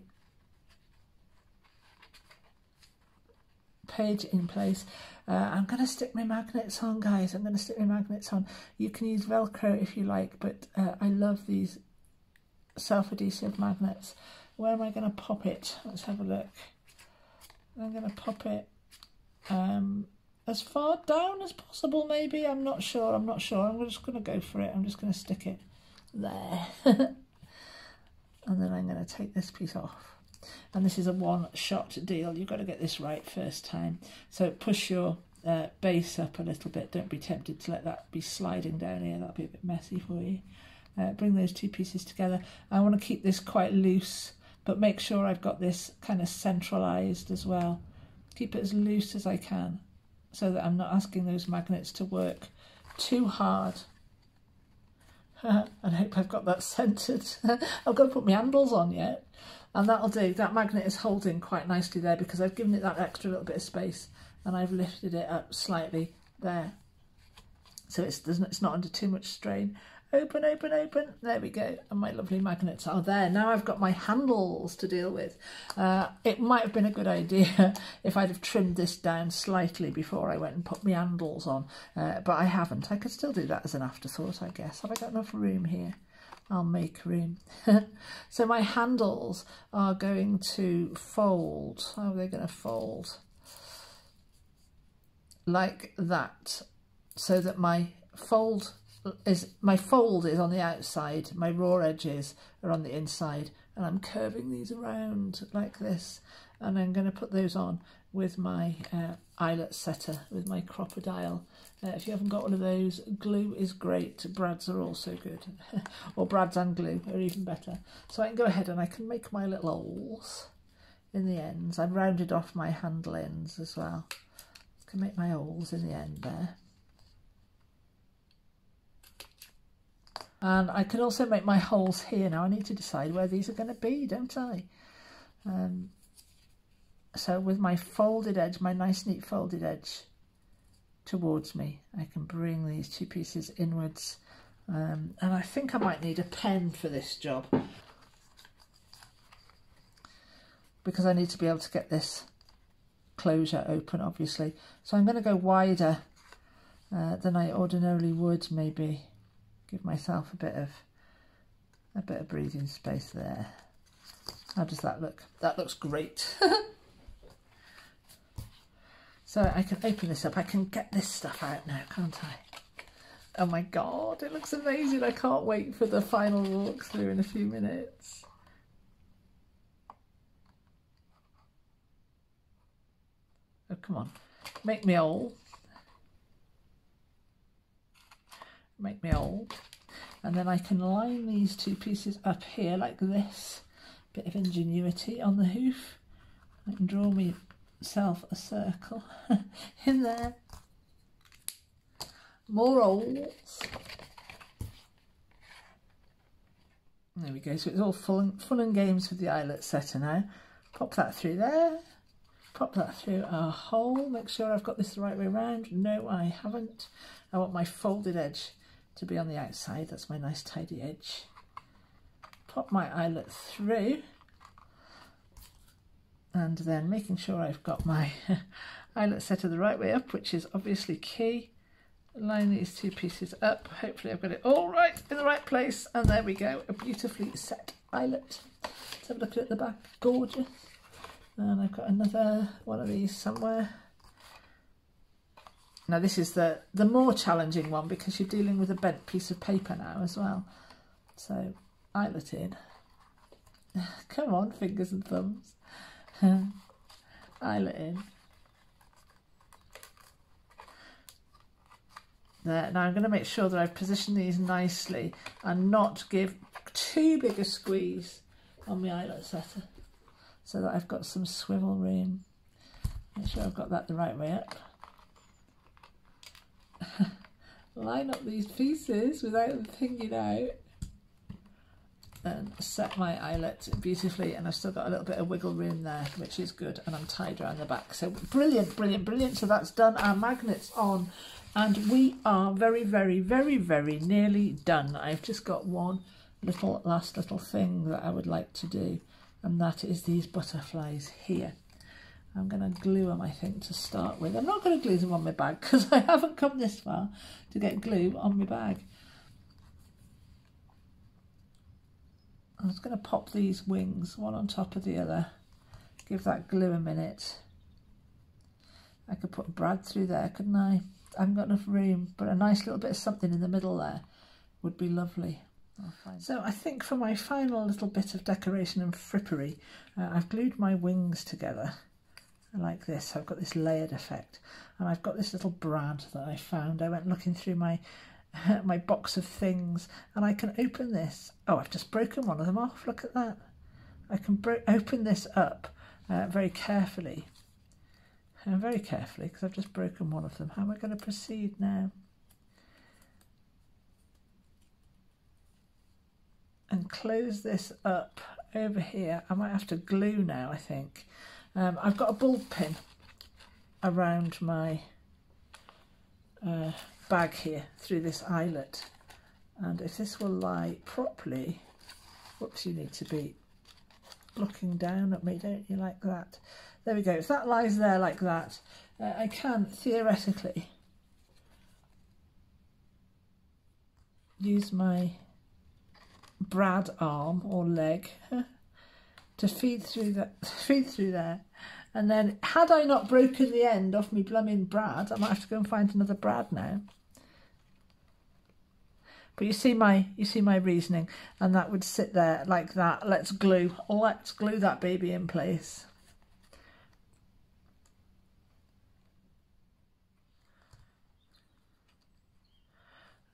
page in place. I'm going to stick my magnets on, guys. I'm going to stick my magnets on. You can use Velcro if you like, but I love these self-adhesive magnets. Where am I going to pop it? Let's have a look. I'm going to pop it as far down as possible, maybe. I'm not sure. I'm just going to go for it. I'm just going to stick it there. And then I'm going to take this piece off. And this is a one-shot deal. You've got to get this right first time. So push your base up a little bit. Don't be tempted to let that be sliding down here. That'll be a bit messy for you. bring those two pieces together. I want to keep this quite loose, but make sure I've got this kind of centralised as well. Keep it as loose as I can so that I'm not asking those magnets to work too hard. And I hope I've got that centred. I've got to put my handles on yet. And that'll do. That magnet is holding quite nicely there because I've given it that extra little bit of space and I've lifted it up slightly there. So it's not under too much strain. Open, open, open. There we go. And my lovely magnets are there. Now I've got my handles to deal with. It might have been a good idea if I'd have trimmed this down slightly before I went and put my handles on. But I haven't. I could still do that as an afterthought, I guess. Have I got enough room here? I'll make room. So my handles are going to fold. How are they going to fold? Like that. So that my fold is on the outside, my raw edges are on the inside, and I'm curving these around like this, and I'm going to put those on with my eyelet setter, with my crocodile. If you haven't got one of those, glue is great. Brads are also good, or brads and glue are even better. So I can go ahead and I can make my little holes in the ends. I've rounded off my handle ends as well. I can make my holes in the end there. And I can also make my holes here. Now I need to decide where these are going to be, don't I? So with my folded edge, my nice neat folded edge towards me, I can bring these two pieces inwards. And I think I might need a pen for this job, because I need to be able to get this closure open, obviously. So I'm going to go wider than I ordinarily would, maybe. Give myself a bit of breathing space there. How does that look? That looks great. So I can open this up. I can get this stuff out now, can't I? Oh my God, it looks amazing. I can't wait for the final walkthrough in a few minutes. Oh, come on. Make me old. Make me old, and then I can line these two pieces up here like this. Bit of ingenuity on the hoof. I can draw myself a circle in there. More holes. There we go. So it's all fun and games with the eyelet setter now. Pop that through there. Pop that through a hole. Make sure I've got this the right way around. No, I haven't. I want my folded edge to be on the outside. That's my nice tidy edge. Pop my eyelet through, and then making sure I've got my eyelet setter the right way up, which is obviously key. Line these two pieces up. Hopefully I've got it all right in the right place, and there we go, a beautifully set eyelet. Let's have a look at the back. Gorgeous. And I've got another one of these somewhere. Now this is the more challenging one, because you're dealing with a bent piece of paper now as well. So eyelet in. Come on, fingers and thumbs. Eyelet in. There. Now I'm going to make sure that I've positioned these nicely and not give too big a squeeze on my eyelet setter, so that I've got some swivel room. Make sure I've got that the right way up. Line up these pieces without them hanging out, and set my eyelet beautifully, and I've still got a little bit of wiggle room there, which is good, and I'm tied around the back. So brilliant, brilliant, brilliant. So that's done. Our magnet's on, and we are very, very, very, very nearly done. I've just got one last little thing that I would like to do, and that is these butterflies here. I'm going to glue them, I think, to start with. I'm not going to glue them on my bag, because I haven't come this far to get glue on my bag. I'm just going to pop these wings one on top of the other. Give that glue a minute. I could put a brad through there, couldn't I? I haven't got enough room, but a nice little bit of something in the middle there would be lovely. So I think for my final little bit of decoration and frippery, I've glued my wings together like this. I've got this layered effect, and I've got this little brad that I found. I went looking through my my box of things, and I can open this. Oh, I've just broken one of them off. Look at that. I can open this up very carefully. Very carefully, because I've just broken one of them. How am I going to proceed now? And close this up over here. I might have to glue now, I think. I've got a bulb pin around my bag here through this eyelet. And if this will lie properly, whoops, you need to be looking down at me, don't you, like that? There we go. If that lies there like that, I can theoretically use my brad arm or leg to feed through there, and then had I not broken the end off me blooming brad, I might have to go and find another brad now. But you see my reasoning, and that would sit there like that. Let's glue that baby in place.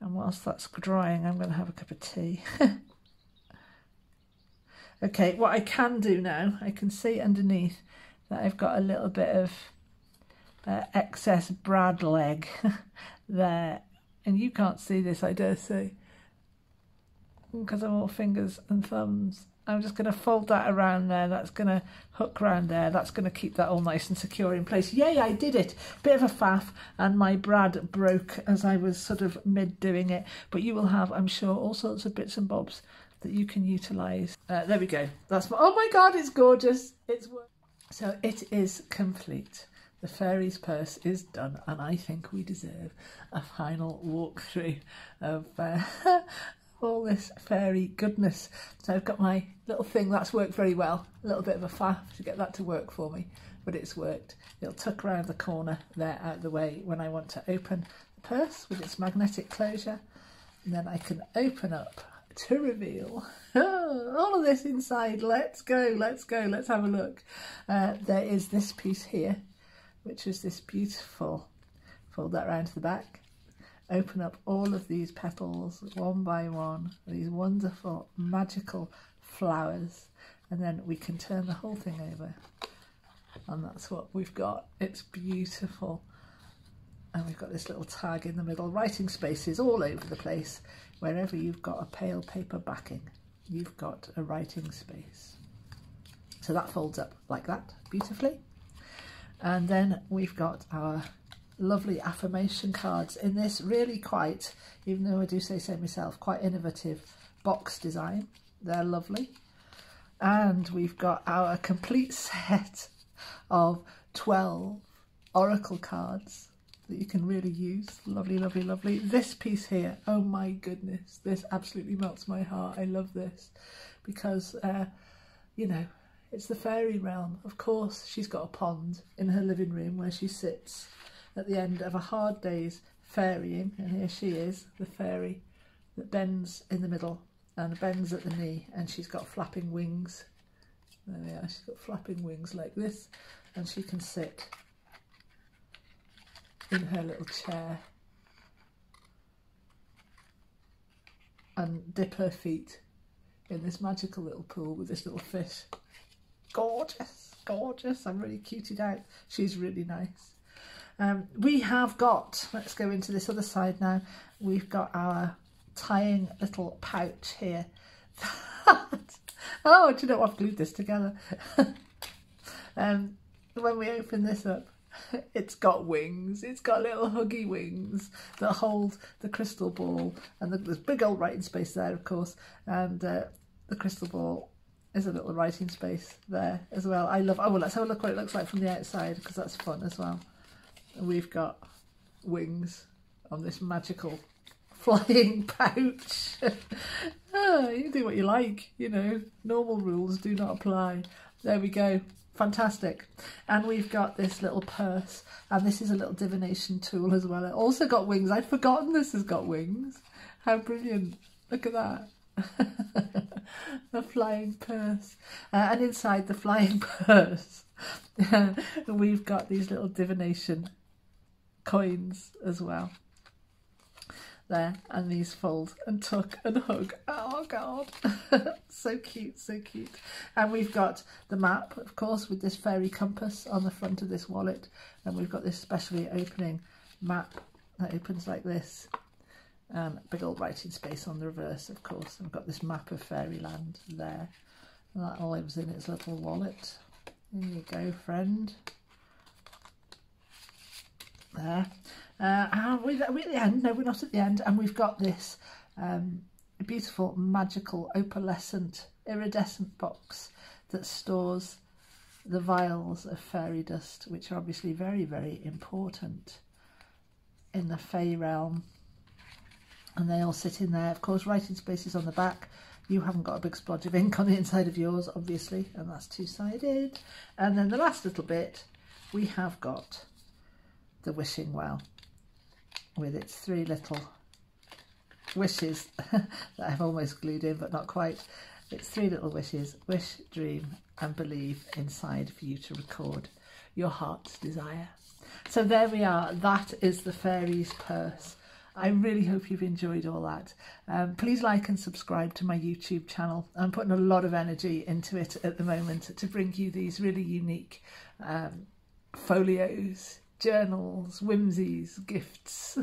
And whilst that's drying, I'm going to have a cup of tea. Okay, what I can do now, I can see underneath that I've got a little bit of excess brad leg there. And you can't see this, I dare say, because I'm all fingers and thumbs. I'm just going to fold that around there. That's going to hook around there. That's going to keep that all nice and secure in place. Yay, I did it. Bit of a faff, and my brad broke as I was sort of mid doing it. But you will have, I'm sure, all sorts of bits and bobs that you can utilise. There we go. That's oh my God, it's gorgeous. So it is complete. The Fairies purse is done, and I think we deserve a final walkthrough of all this fairy goodness. So I've got my little thing that's worked very well. A little bit of a faff to get that to work for me, but it's worked. It'll tuck around the corner there out of the way when I want to open the purse with its magnetic closure, and then I can open up to reveal all of this inside. Let's go, let's have a look. There is this piece here, which is this beautiful, fold that round to the back, open up all of these petals one by one, these wonderful magical flowers, and then we can turn the whole thing over, and that's what we've got. It's beautiful. And we've got this little tag in the middle, writing spaces all over the place. Wherever you've got a pale paper backing, you've got a writing space. So that folds up like that beautifully. And then we've got our lovely affirmation cards in this really quite, even though I do say so myself, quite innovative box design. They're lovely. And we've got our complete set of 12 oracle cards that you can really use. Lovely, lovely, lovely. This piece here, oh my goodness, this absolutely melts my heart. I love this because, you know, it's the fairy realm. Of course, she's got a pond in her living room where she sits at the end of a hard day's fairying, and here she is, the fairy that bends in the middle and bends at the knee, and she's got flapping wings. There we are, she's got flapping wings like this, and she can sit in her little chair and dip her feet in this magical little pool with this little fish. Gorgeous, gorgeous. I'm really cuted out. She's really nice. We have got, let's go into this other side now. We've got our tying little pouch here. Oh, do you know what? I've glued this together. When we open this up, it's got wings. It's got little huggy wings that hold the crystal ball, and there's big old writing space there, of course, and the crystal ball is a little writing space there as well. I love, oh well, let's have a look what it looks like from the outside, because that's fun as well. And we've got wings on this magical flying pouch. Oh, you can do what you like, you know, normal rules do not apply. There we go. Fantastic. And we've got this little purse, and this is a little divination tool as well. It also got wings. I'd forgotten this has got wings. How brilliant. Look at that. A flying purse. And inside the flying purse, we've got these little divination coins as well. there, and these fold and tuck and hug. Oh God, so cute, so cute. And we've got the map, of course, with this fairy compass on the front of this wallet, and we've got this specially opening map that opens like this. Big old writing space on the reverse, of course. And we've got this map of fairyland there, and that all lives in its little wallet. There you go, friend. There. We're at the end. No, we're not at the end. And we've got this beautiful, magical, opalescent, iridescent box that stores the vials of fairy dust, which are obviously very, very important in the Fae realm. And they all sit in there. Of course, writing spaces on the back. You haven't got a big splodge of ink on the inside of yours, obviously, and that's two-sided. And then the last little bit, we have got the wishing well with its 3 little wishes that I've almost glued in, but not quite. It's 3 little wishes: wish, dream and believe inside for you to record your heart's desire. So there we are. That is the Fairies purse. I really hope you've enjoyed all that. Please like and subscribe to my YouTube channel. I'm putting a lot of energy into it at the moment to bring you these really unique folios, journals, whimsies, gifts,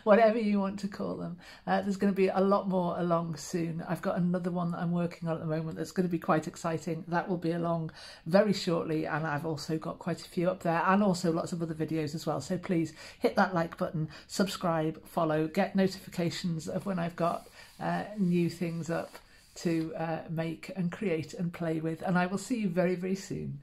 whatever you want to call them. There's going to be a lot more along soon. I've got another one that I'm working on at the moment that's going to be quite exciting. That will be along very shortly, and I've also got quite a few up there, and also lots of other videos as well. So please hit that like button, subscribe, follow, get notifications of when I've got new things up to make and create and play with, and I will see you very, very soon.